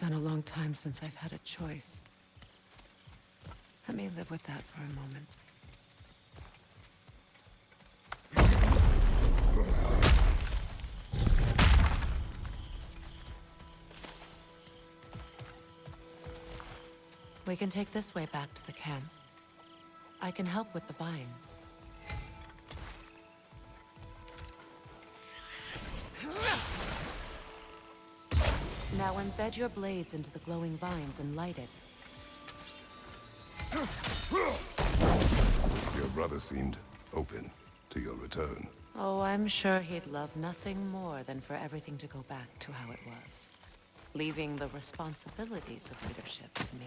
been a long time since I've had a choice. Let me live with that for a moment. We can take this way back to the camp. I can help with the vines. Now embed your blades into the glowing vines and light it. Your brother seemed open to your return. Oh, I'm sure he'd love nothing more than for everything to go back to how it was, leaving the responsibilities of leadership to me.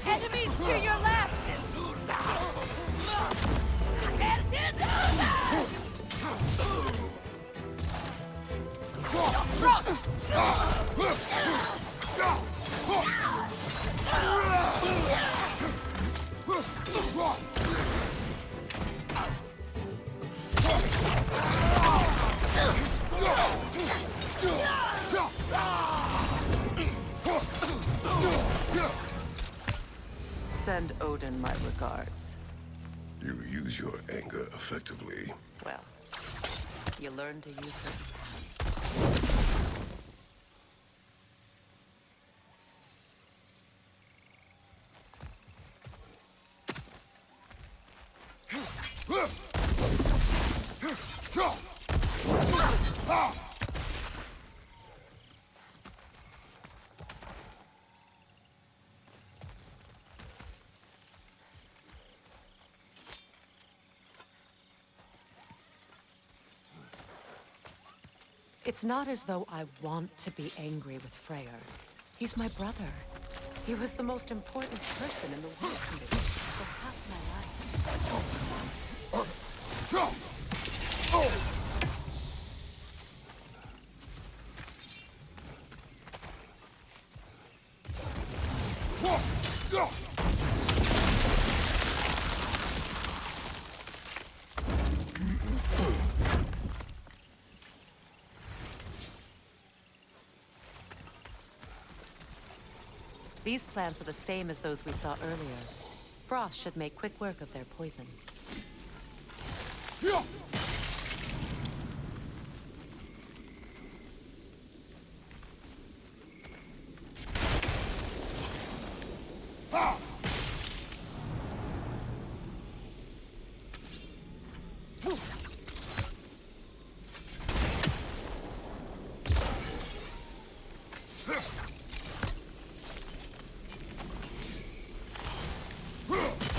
Enemies to your left! Send Odin my regards. You use your anger effectively. Well, you learn to use her. It's not as though I want to be angry with Freya. He's my brother. He was the most important person in the world to me for half my life. These plants are the same as those we saw earlier. Frost should make quick work of their poison.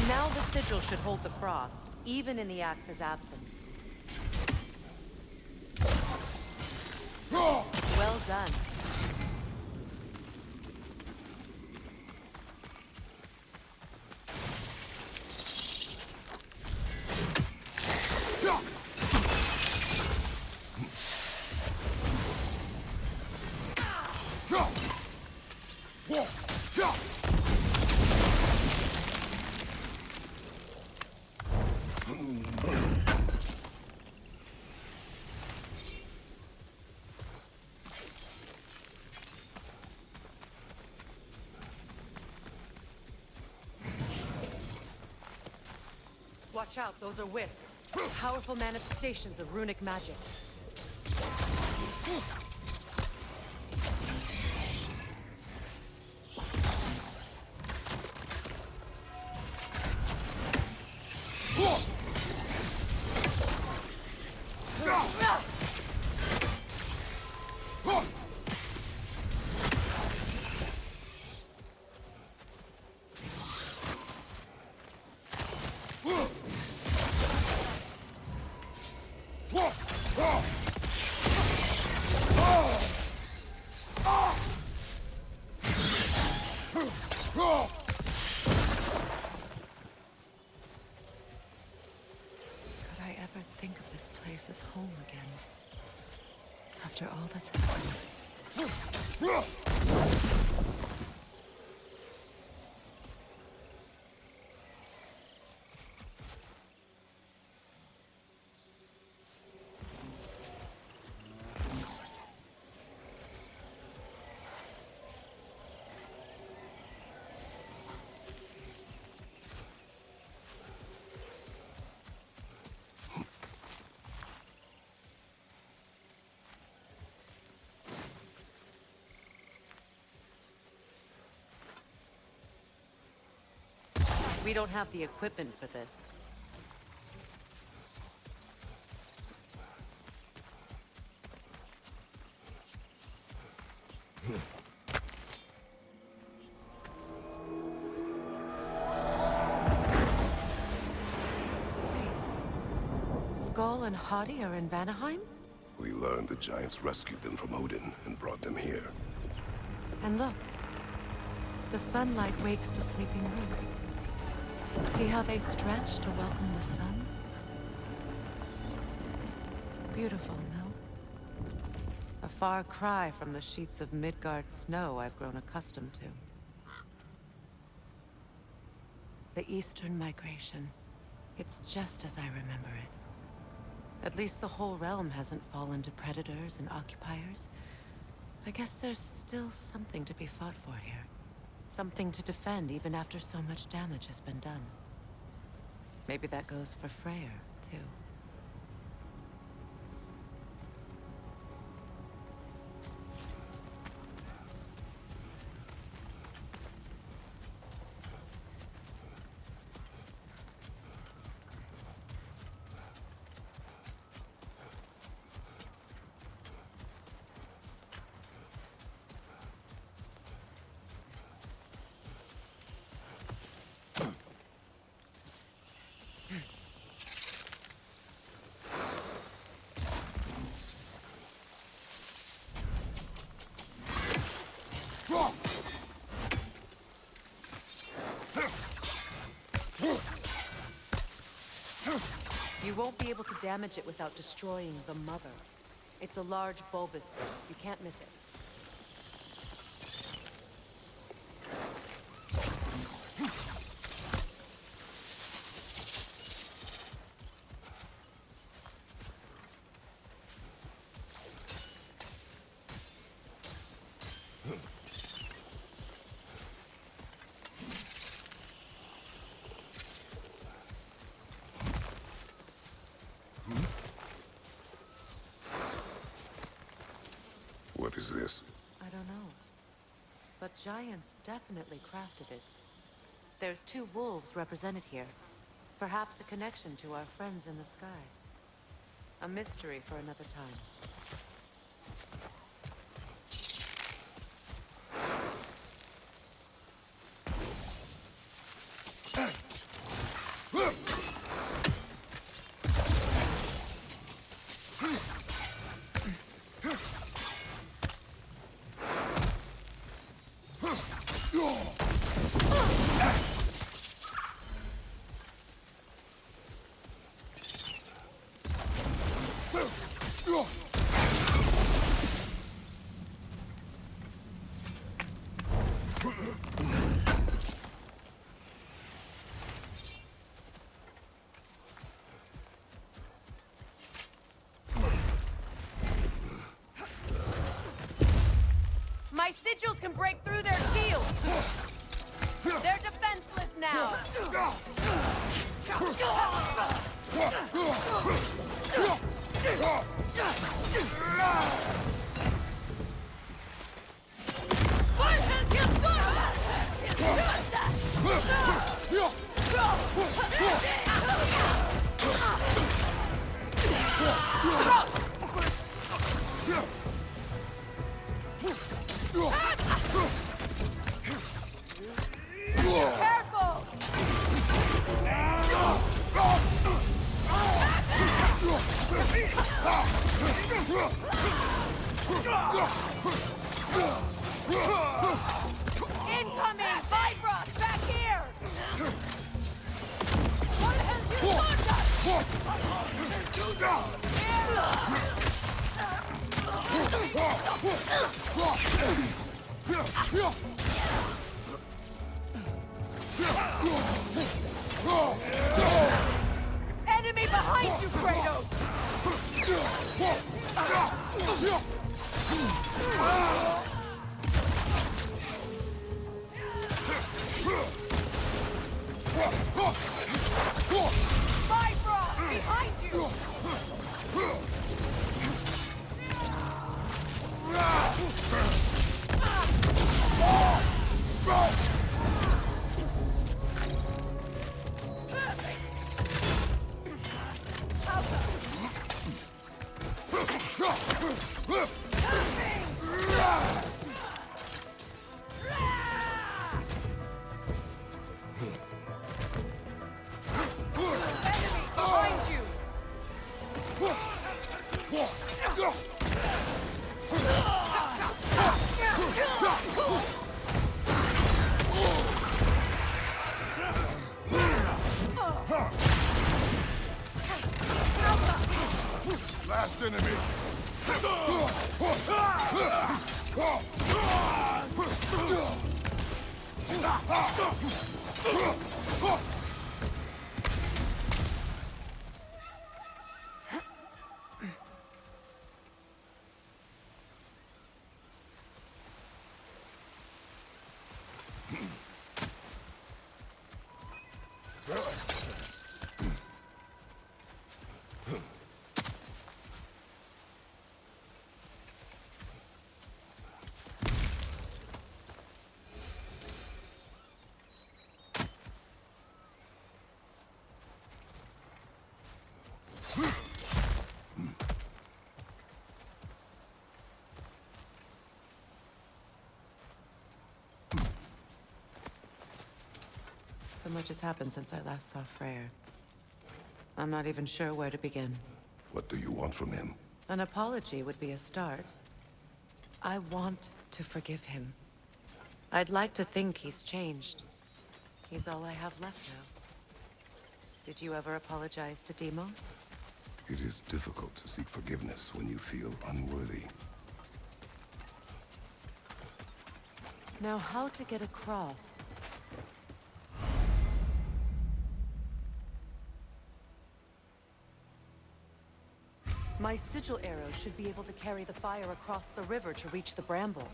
Now the sigil should hold the frost, even in the axe's absence. Well done. Watch out, those are wisps. Powerful manifestations of runic magic. after all that's happened. We don't have the equipment for this. Skull and Hadi are in Vanaheim? We learned the giants rescued them from Odin and brought them here. And look, the sunlight wakes the sleeping roots. See how they stretch to welcome the sun? Beautiful, no? A far cry from the sheets of Midgard snow I've grown accustomed to. The Eastern Migration. It's just as I remember it. At least the whole realm hasn't fallen to predators and occupiers. I guess there's still something to be fought for here. Something to defend even after so much damage has been done. Maybe that goes for Freya, too. You won't be able to damage it without destroying the mother. It's a large bulbous thing. You can't miss it. What is this? I don't know. But giants definitely crafted it. There's two wolves represented here. Perhaps a connection to our friends in the sky. A mystery for another time. My sigils can break through their shields! They're defenseless now! Careful! Incoming! Bifrost, back here! What has you done? Enemy behind you, Kratos! Bifrost, behind you! Last enemy. So much has happened since I last saw Freya. I'm not even sure where to begin. What do you want from him? An apology would be a start. I want to forgive him. I'd like to think he's changed. He's all I have left now. Did you ever apologize to Deimos? It is difficult to seek forgiveness when you feel unworthy. Now, how to get across? My sigil arrow should be able to carry the fire across the river to reach the bramble.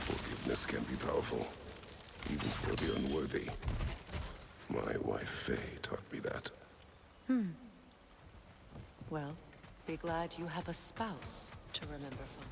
Forgiveness can be powerful, even for the unworthy. My wife Faye taught me that. Well, be glad you have a spouse to remember fondly.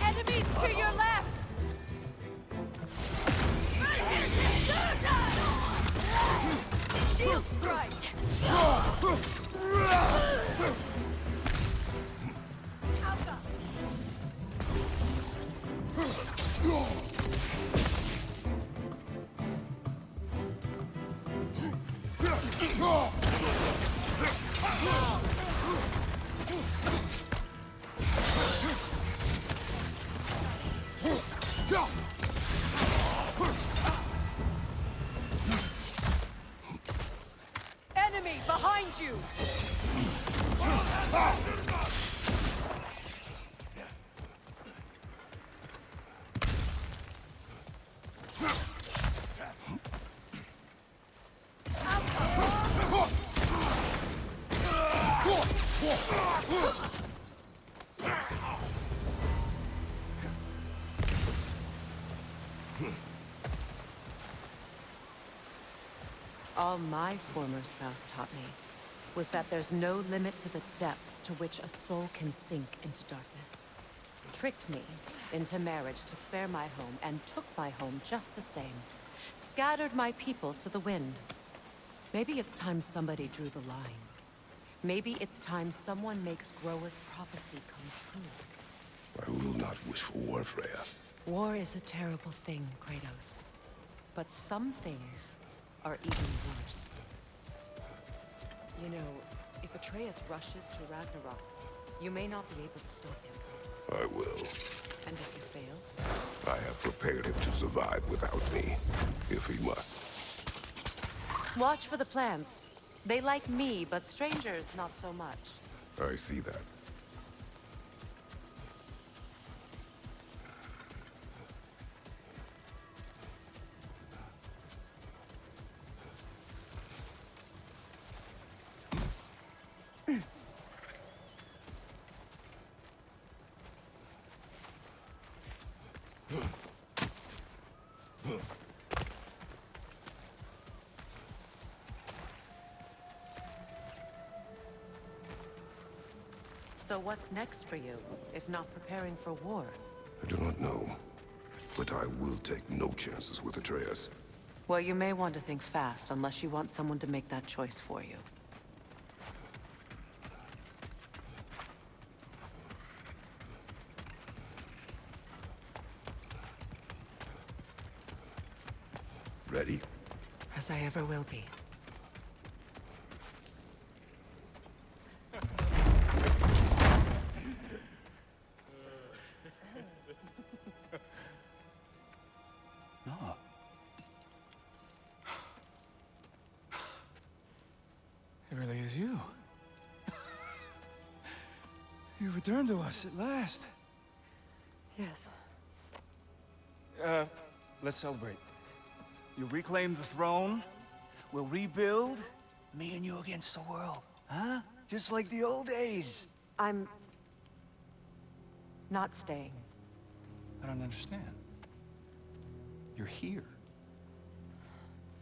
Enemies to your left! Shield strike! Enemy behind you! All my former spouse taught me was that there's no limit to the depth to which a soul can sink into darkness. Tricked me into marriage to spare my home, and took my home just the same. Scattered my people to the wind. Maybe it's time somebody drew the line. Maybe it's time someone makes Groa's prophecy come true. I will not wish for war, Freya. War is a terrible thing, Kratos. But some things are even worse. You know, if Atreus rushes to Ragnarok, you may not be able to stop him. I will. And if you fail? I have prepared him to survive without me, if he must. Watch for the plants. They like me, but strangers not so much. I see that. So what's next for you, if not preparing for war? I do not know, but I will take no chances with Atreus. Well, you may want to think fast, unless you want someone to make that choice for you. Ready? As I ever will be. No. It really is you. You returned to us at last. Yes. Let's celebrate. You reclaim the throne. We'll rebuild. Me and you against the world. Huh? Just like the old days. I'm... not staying. I don't understand. You're here.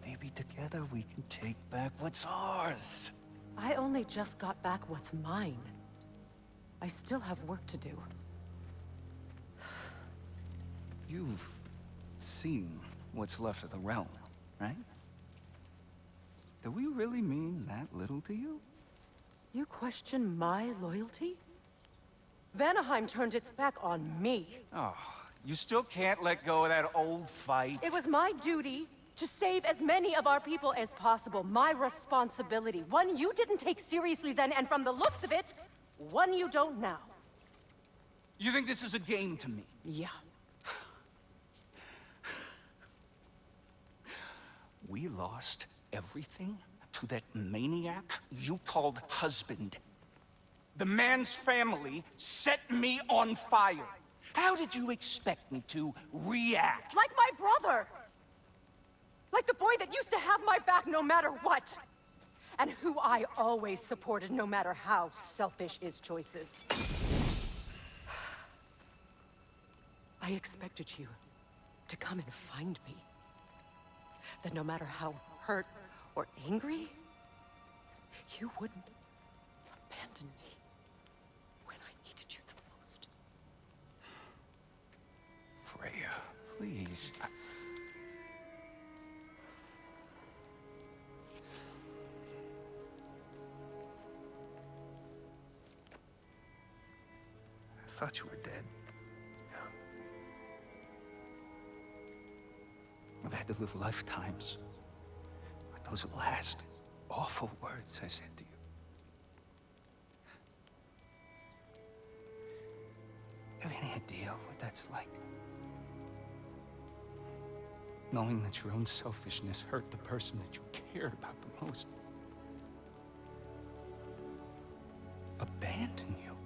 Maybe together we can take back what's ours. I only just got back what's mine. I still have work to do. You've seen what's left of the realm, right? Do we really mean that little to you? You question my loyalty? Vanaheim turned its back on me. Oh, you still can't let go of that old fight. It was my duty to save as many of our people as possible. My responsibility. One you didn't take seriously then, and from the looks of it, one you don't now. You think this is a game to me? Yeah. We lost everything to that maniac you called husband. The man's family set me on fire. How did you expect me to react? Like my brother! Like the boy that used to have my back no matter what! And who I always supported no matter how selfish his choices. I expected you to come and find me. That no matter how hurt or angry, you wouldn't abandon me when I needed you the most. Freya, please. I thought you were dead. I've had to live lifetimes, but those will last awful words I said to you. Have any idea what that's like? Knowing that your own selfishness hurt the person that you cared about the most. Abandon you.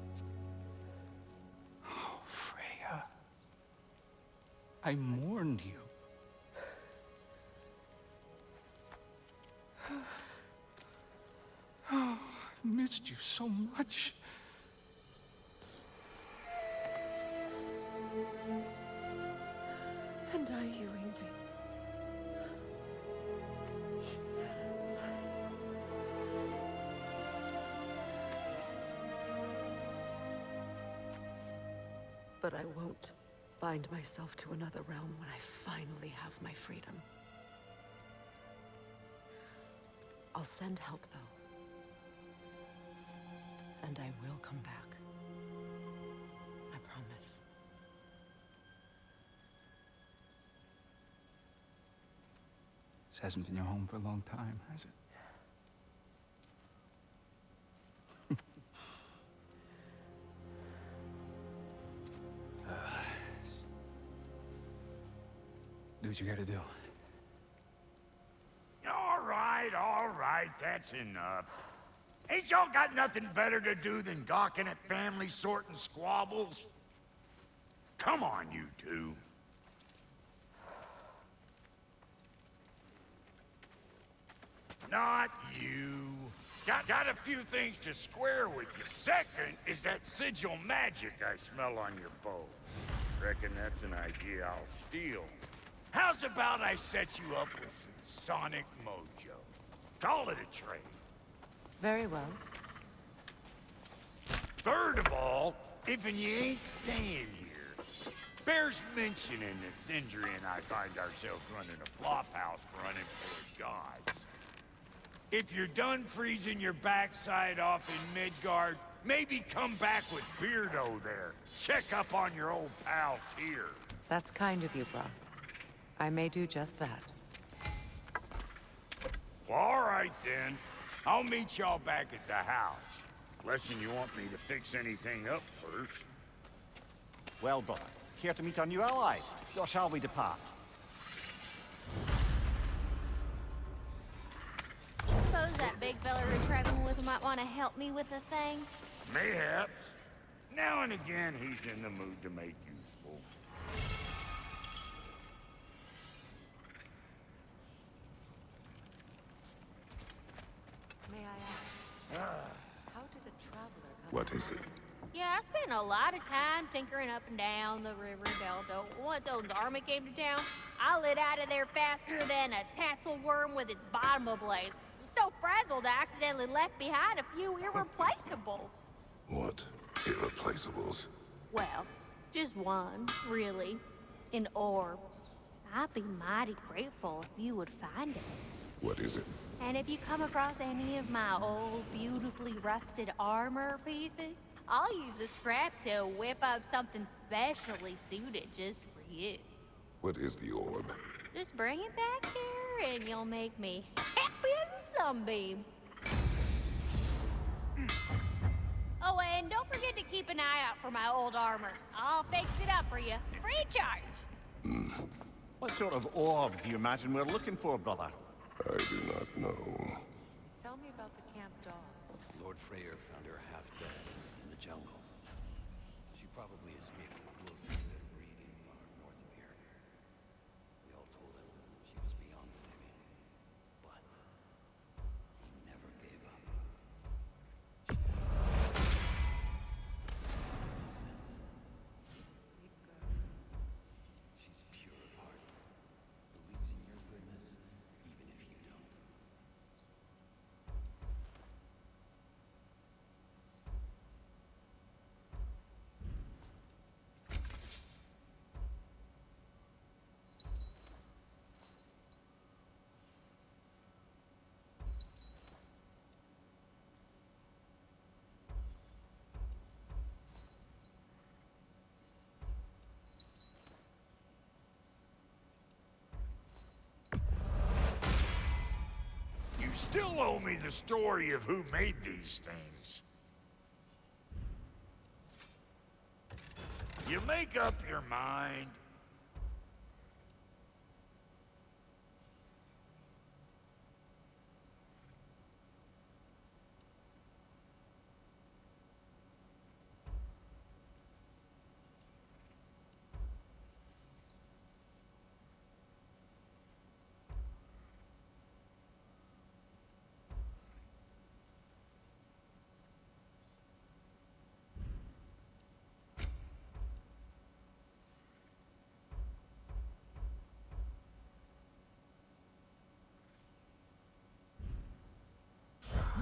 Oh, Freya. I mourned you. Oh, I've missed you so much. And are you, Ingrid? But I won't bind myself to another realm when I finally have my freedom. I'll send help, though. And I will come back. I promise. This hasn't been your home for a long time, has it? Do what you gotta do. All right, that's enough. Ain't y'all got nothing better to do than gawking at family sorting squabbles? Come on, you two. Not you. Got a few things to square with you. Second is that sigil magic I smell on your bow. Reckon that's an idea I'll steal. How's about I set you up with some sonic mojo? Call it a trade. Very well. Third of all, if you ain't staying here, bears mentioning that Sindri and I find ourselves running a flophouse running for the gods. If you're done freezing your backside off in Midgard, maybe come back with Beardo there. Check up on your old pal Tyr. That's kind of you, Brok. I may do just that. Well, all right then. I'll meet y'all back at the house. Unless you want me to fix anything up first. Well, brother, care to meet our new allies? Or shall we depart? Suppose that big fella we're traveling with might want to help me with a thing? Mayhaps. Now and again, he's in the mood to make useful. May I ask, how did a traveler come? What is it? Yeah, I spent a lot of time tinkering up and down the river delta. Once Odin's army came to town, I lit out of there faster than a tassel worm with its bottom ablaze. So frazzled, I accidentally left behind a few irreplaceables. What? Irreplaceables? Well, just one, really. An orb. I'd be mighty grateful if you would find it. What is it? And if you come across any of my old, beautifully rusted armor pieces, I'll use the scrap to whip up something specially suited just for you. What is the orb? Just bring it back here and you'll make me happy as a sunbeam. Oh, and don't forget to keep an eye out for my old armor. I'll fix it up for you, free of charge. What sort of orb do you imagine we're looking for, brother? I do not know. Tell me about the camp dog. Lord Freyr found her half dead in the jungle. She probably escaped the wolves that are breeding far north of here. We all told him she was beyond saving, but he never gave up. Sweet girl. She's pure of heart, believes in your goodness, even if you don't. still owe me the story of who made these things. You make up your mind.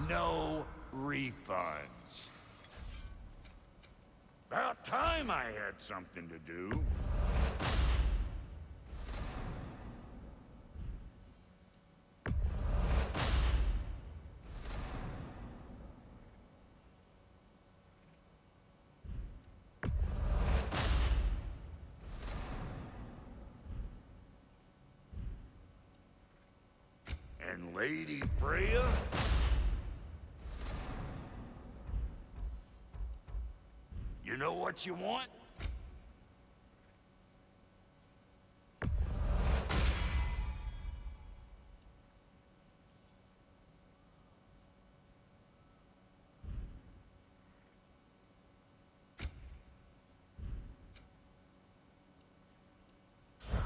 No refunds. About time I had something to do. And Lady Freya? You know what you want?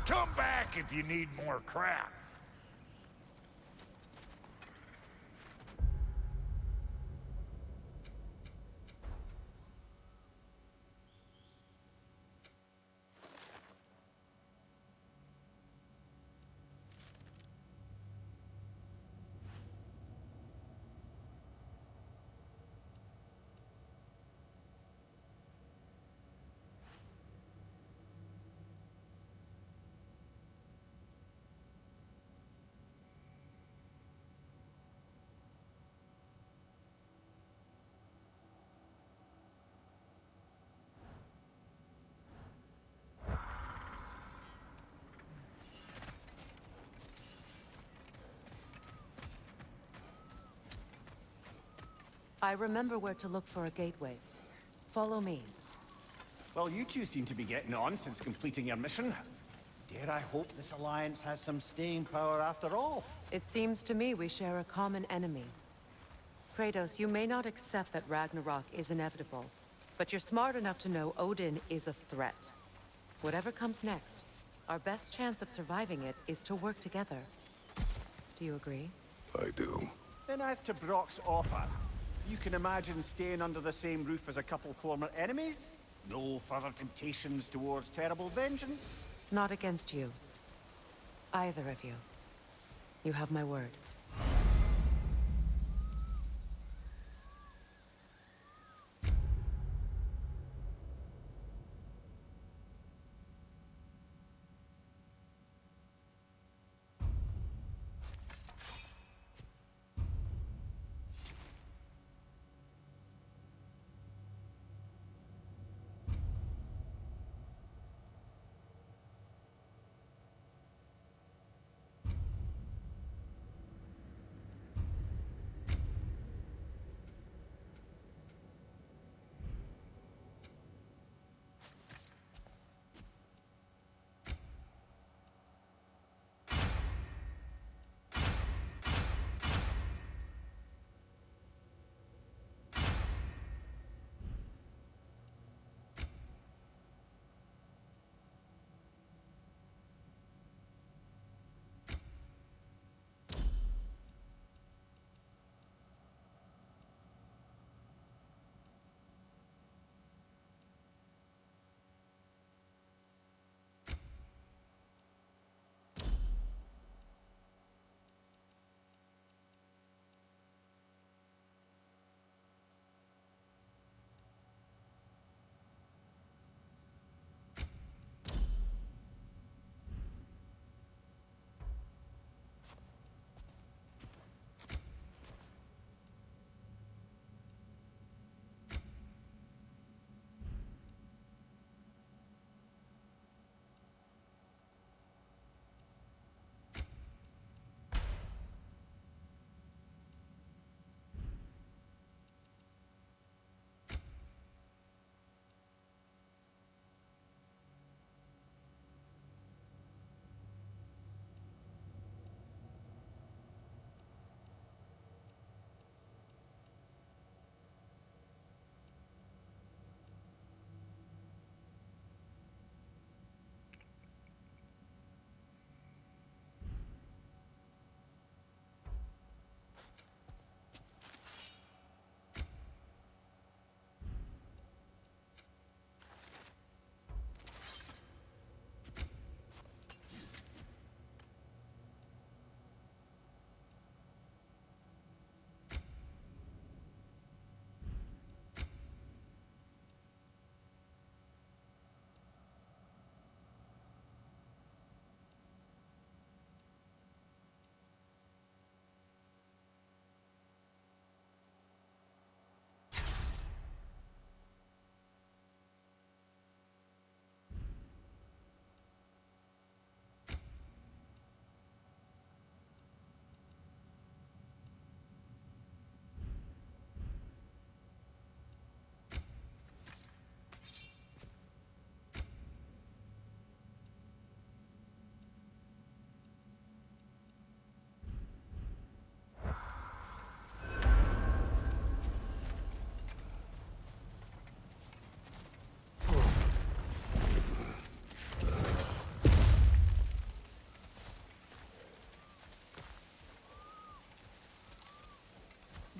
Come back if you need more crap. I remember where to look for a gateway. Follow me. Well, you two seem to be getting on since completing your mission. Dare I hope this alliance has some staying power after all? It seems to me we share a common enemy. Kratos, you may not accept that Ragnarok is inevitable, but you're smart enough to know Odin is a threat. Whatever comes next, our best chance of surviving it is to work together. Do you agree? I do. Then as to Brok's offer, you can imagine staying under the same roof as a couple former enemies? No further temptations towards terrible vengeance? Not against you. Either of you. You have my word.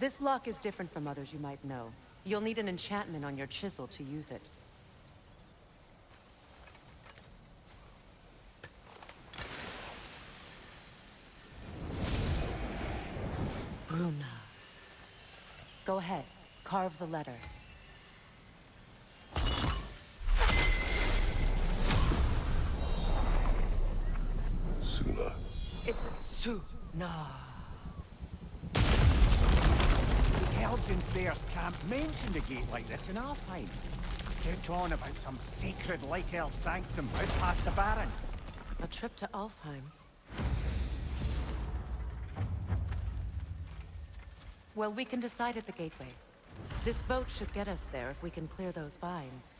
This lock is different from others you might know. You'll need an enchantment on your chisel to use it. Rune. Go ahead, carve the letter. Suna. It's a Suna. The elves in Freya's camp mentioned a gate like this in Alfheim. Kept on about some sacred light elf sanctum out past the Barrens. A trip to Alfheim. Well, we can decide at the gateway. This boat should get us there if we can clear those vines.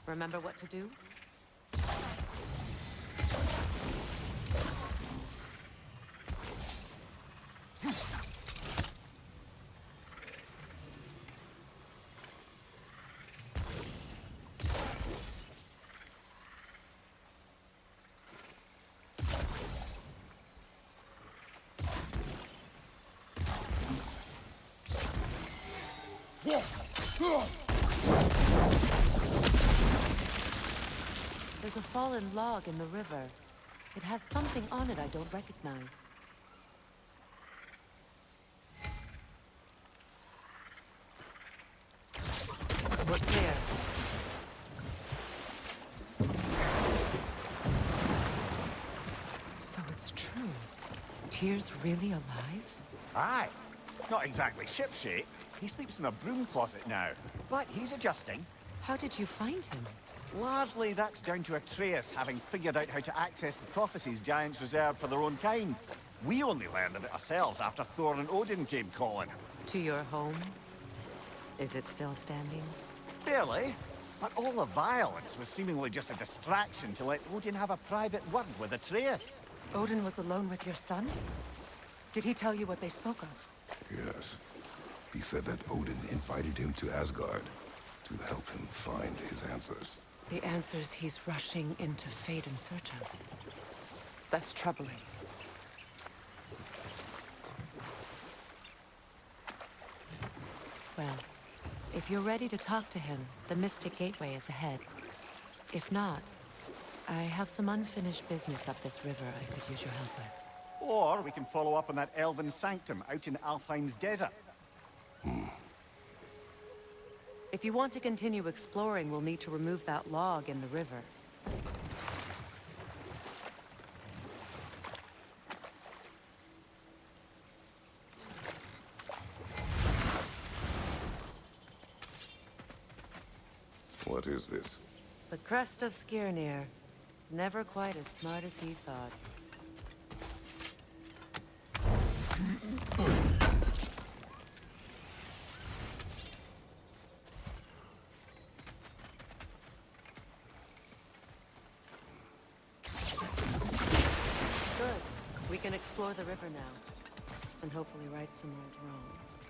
Remember what to do? There's a fallen log in the river. It has something on it I don't recognize. We're clear. So it's true. Tyr's really alive? Aye. Not exactly shipshape. He sleeps in a broom closet now. But he's adjusting. How did you find him? Largely, that's down to Atreus having figured out how to access the prophecies giants reserved for their own kind. We only learned of it ourselves after Thor and Odin came calling. To your home? Is it still standing? Barely. But all the violence was seemingly just a distraction to let Odin have a private word with Atreus. Odin was alone with your son? Did he tell you what they spoke of? Yes. He said that Odin invited him to Asgard to help him find his answers. The answers he's rushing into fate in search of. That's troubling. Well, if you're ready to talk to him, the Mystic Gateway is ahead. If not, I have some unfinished business up this river I could use your help with. Or we can follow up on that elven sanctum out in Alfheim's desert. If you want to continue exploring, we'll need to remove that log in the river. What is this? The crest of Skirnir. Never quite as smart as he thought. Good. We can explore the river now, and hopefully right some old wrongs.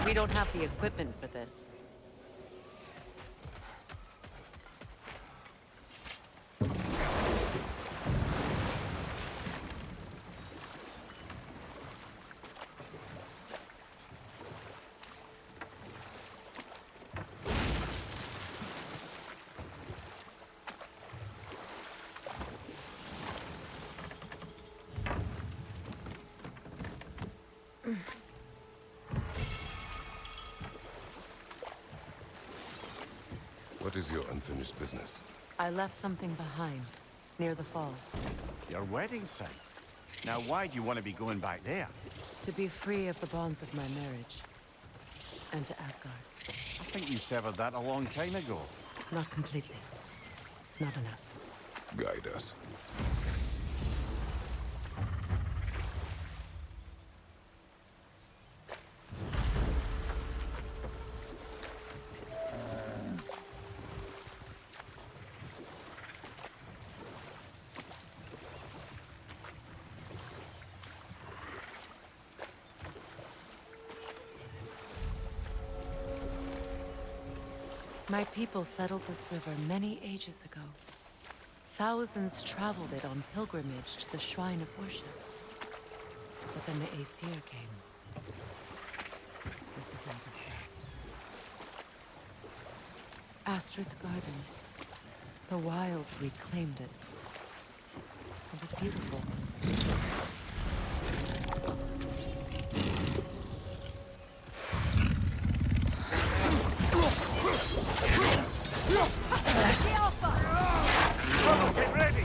We don't have the equipment for this. What is your unfinished business? I left something behind, near the falls. Your wedding site. Now, why do you want to be going back there? To be free of the bonds of my marriage. And to Asgard. I think you severed that a long time ago. Not completely. Not enough. Guide us. My people settled this river many ages ago. Thousands traveled it on pilgrimage to the shrine of worship. But then the Aesir came. This is all that's left. Astrid's garden. The wilds reclaimed it. It was beautiful. Get ready!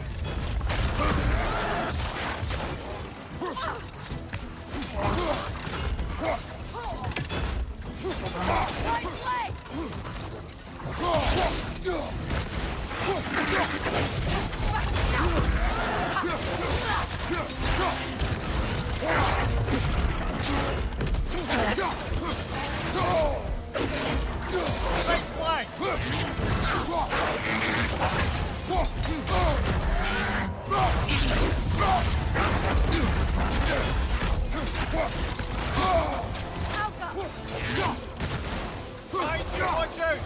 Watch out!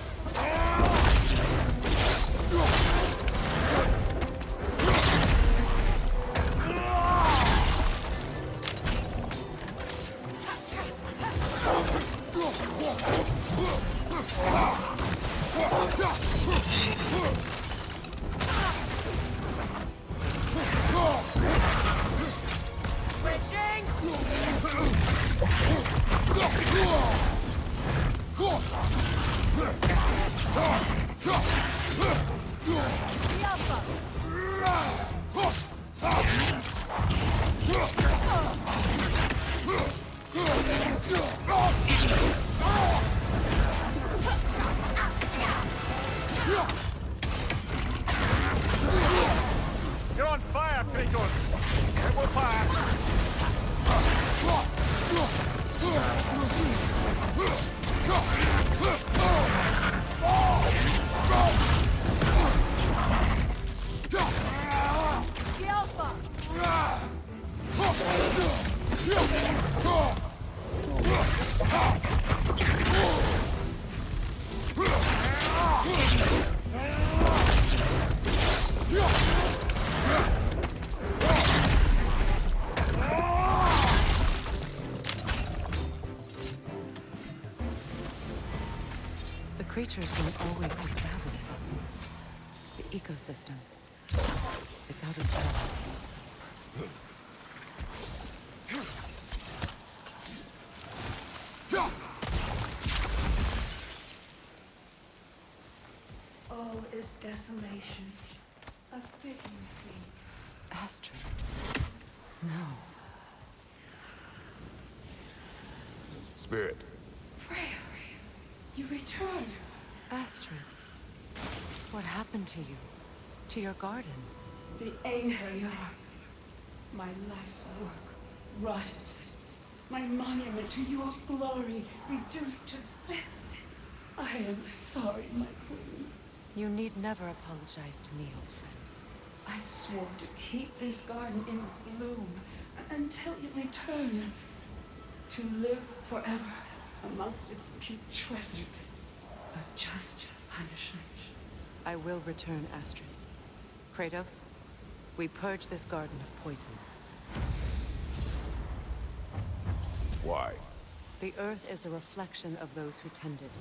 You're on fire, Kratos! It will fire! The creatures weren't always this ravenous. The ecosystem. It's out of balance. All is desolation. A fitting fate. Astrid. No. Spirit. Freya, you returned. Astrid. What happened to you? To your garden? The anger you are. My life's work rotted. My monument to your glory reduced to this. I am sorry, my queen. You need never apologize to me, old friend. I swore to keep this garden in bloom until you return. To live forever amongst its putrescence. A just punishment. I will return, Astrid. Kratos, we purge this garden of poison. Why? The earth is a reflection of those who tend it.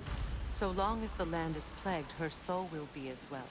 So long as the land is plagued, her soul will be as well.